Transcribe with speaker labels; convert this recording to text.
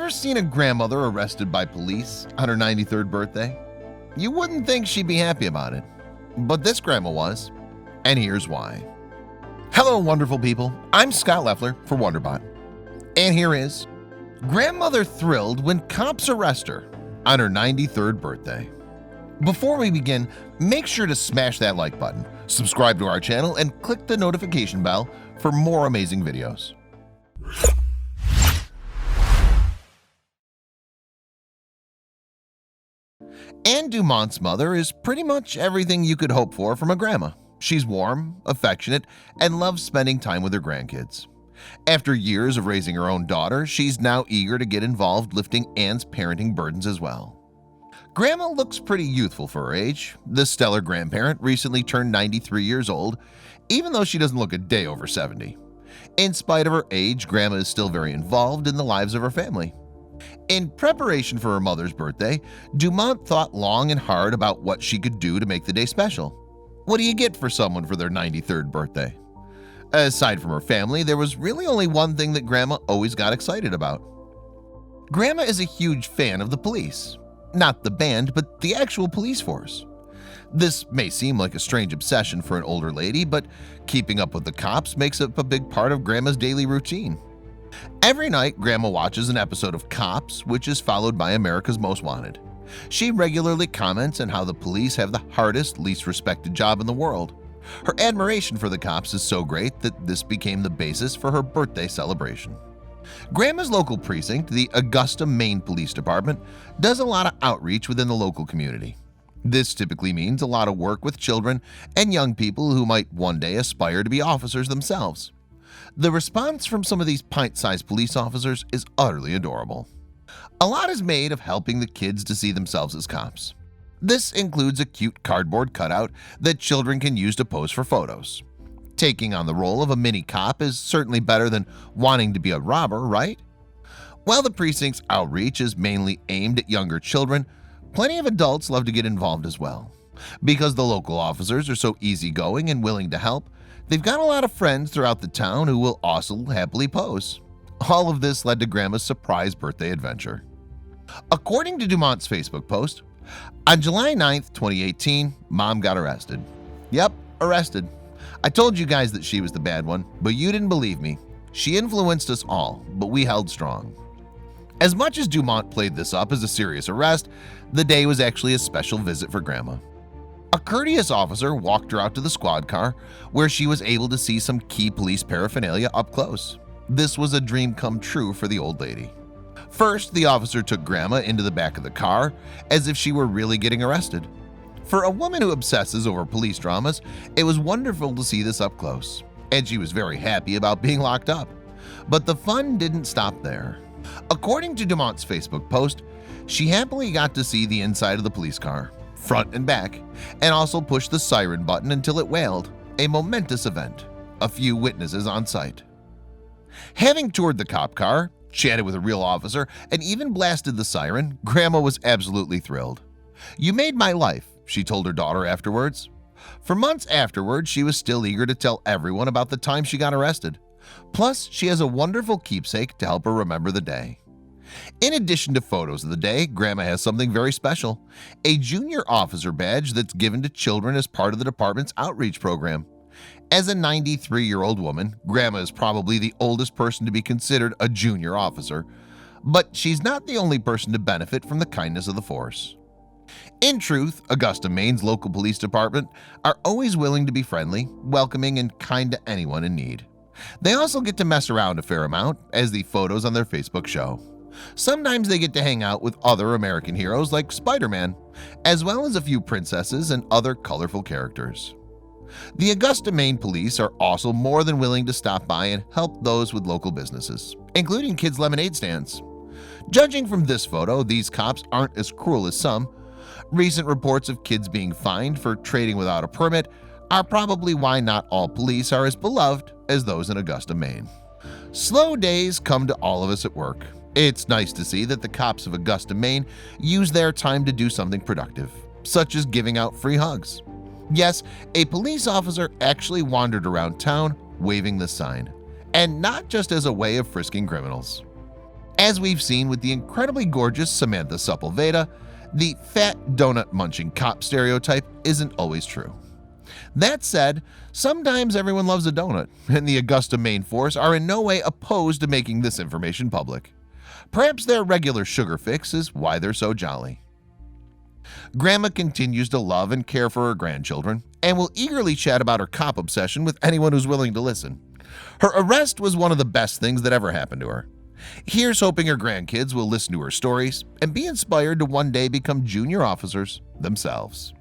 Speaker 1: ever seen a grandmother arrested by police on her 93rd birthday? You wouldn't think she'd be happy about it, but this grandma was, and here's why. Hello, wonderful people. I'm Scott Leffler for WonderBot, and here is grandmother thrilled when cops arrest her on her 93rd birthday. Before we begin, make sure to smash that like button, subscribe to our channel, and click the notification bell for more amazing videos. Anne Dumont's mother is pretty much everything you could hope for from a grandma. She's warm, affectionate, and loves spending time with her grandkids. After years of raising her own daughter, she's now eager to get involved lifting Anne's parenting burdens as well. Grandma looks pretty youthful for her age. The stellar grandparent recently turned 93 years old, even though she doesn't look a day over 70. In spite of her age, Grandma is still very involved in the lives of her family. In preparation for her mother's birthday, Dumont thought long and hard about what she could do to make the day special. What do you get for someone for their 93rd birthday? Aside from her family, there was really only one thing that Grandma always got excited about. Grandma is a huge fan of the police. Not the band, but the actual police force. This may seem like a strange obsession for an older lady, but keeping up with the cops makes up a big part of Grandma's daily routine. Every night, Grandma watches an episode of Cops, which is followed by America's Most Wanted. She regularly comments on how the police have the hardest, least respected job in the world. Her admiration for the cops is so great that this became the basis for her birthday celebration. Grandma's local precinct, the Augusta, Maine Police Department, does a lot of outreach within the local community. This typically means a lot of work with children and young people who might one day aspire to be officers themselves. The response from some of these pint-sized police officers is utterly adorable. A lot is made of helping the kids to see themselves as cops. This includes a cute cardboard cutout that children can use to pose for photos. Taking on the role of a mini cop is certainly better than wanting to be a robber, right? While the precinct's outreach is mainly aimed at younger children, plenty of adults love to get involved as well. Because the local officers are so easygoing and willing to help, they've got a lot of friends throughout the town who will also happily pose. All of this led to Grandma's surprise birthday adventure. According to Dumont's Facebook post, on July 9th, 2018, Mom got arrested. Yep, arrested. I told you guys that she was the bad one, but you didn't believe me. She influenced us all, but we held strong. As much as Dumont played this up as a serious arrest, the day was actually a special visit for Grandma. A courteous officer walked her out to the squad car, where she was able to see some key police paraphernalia up close. This was a dream come true for the old lady. First, the officer took Grandma into the back of the car, as if she were really getting arrested. For a woman who obsesses over police dramas, it was wonderful to see this up close, and she was very happy about being locked up. But the fun didn't stop there. According to Dumont's Facebook post, she happily got to see the inside of the police car, front and back, and also pushed the siren button until it wailed, a momentous event. A few witnesses on site. Having toured the cop car, chatted with a real officer, and even blasted the siren, Grandma was absolutely thrilled. "You made my life," she told her daughter afterwards. For months afterwards, she was still eager to tell everyone about the time she got arrested. Plus, she has a wonderful keepsake to help her remember the day. In addition to photos of the day, Grandma has something very special, a junior officer badge that's given to children as part of the department's outreach program. As a 93-year-old woman, Grandma is probably the oldest person to be considered a junior officer, but she's not the only person to benefit from the kindness of the force. In truth, Augusta, Maine's local police department are always willing to be friendly, welcoming, and kind to anyone in need. They also get to mess around a fair amount, as the photos on their Facebook show. Sometimes they get to hang out with other American heroes like Spider-Man, as well as a few princesses and other colorful characters. The Augusta, Maine police are also more than willing to stop by and help those with local businesses, including kids' lemonade stands. Judging from this photo, these cops aren't as cruel as some. Recent reports of kids being fined for trading without a permit are probably why not all police are as beloved as those in Augusta, Maine. Slow days come to all of us at work. It's nice to see that the cops of Augusta, Maine use their time to do something productive, such as giving out free hugs. Yes, a police officer actually wandered around town waving this sign, and not just as a way of frisking criminals. As we've seen with the incredibly gorgeous Samantha Sepulveda, the fat donut munching cop stereotype isn't always true. That said, sometimes everyone loves a donut, and the Augusta Maine Force are in no way opposed to making this information public. Perhaps their regular sugar fix is why they're so jolly. Grandma continues to love and care for her grandchildren and will eagerly chat about her cop obsession with anyone who's willing to listen. Her arrest was one of the best things that ever happened to her. Here's hoping her grandkids will listen to her stories and be inspired to one day become junior officers themselves.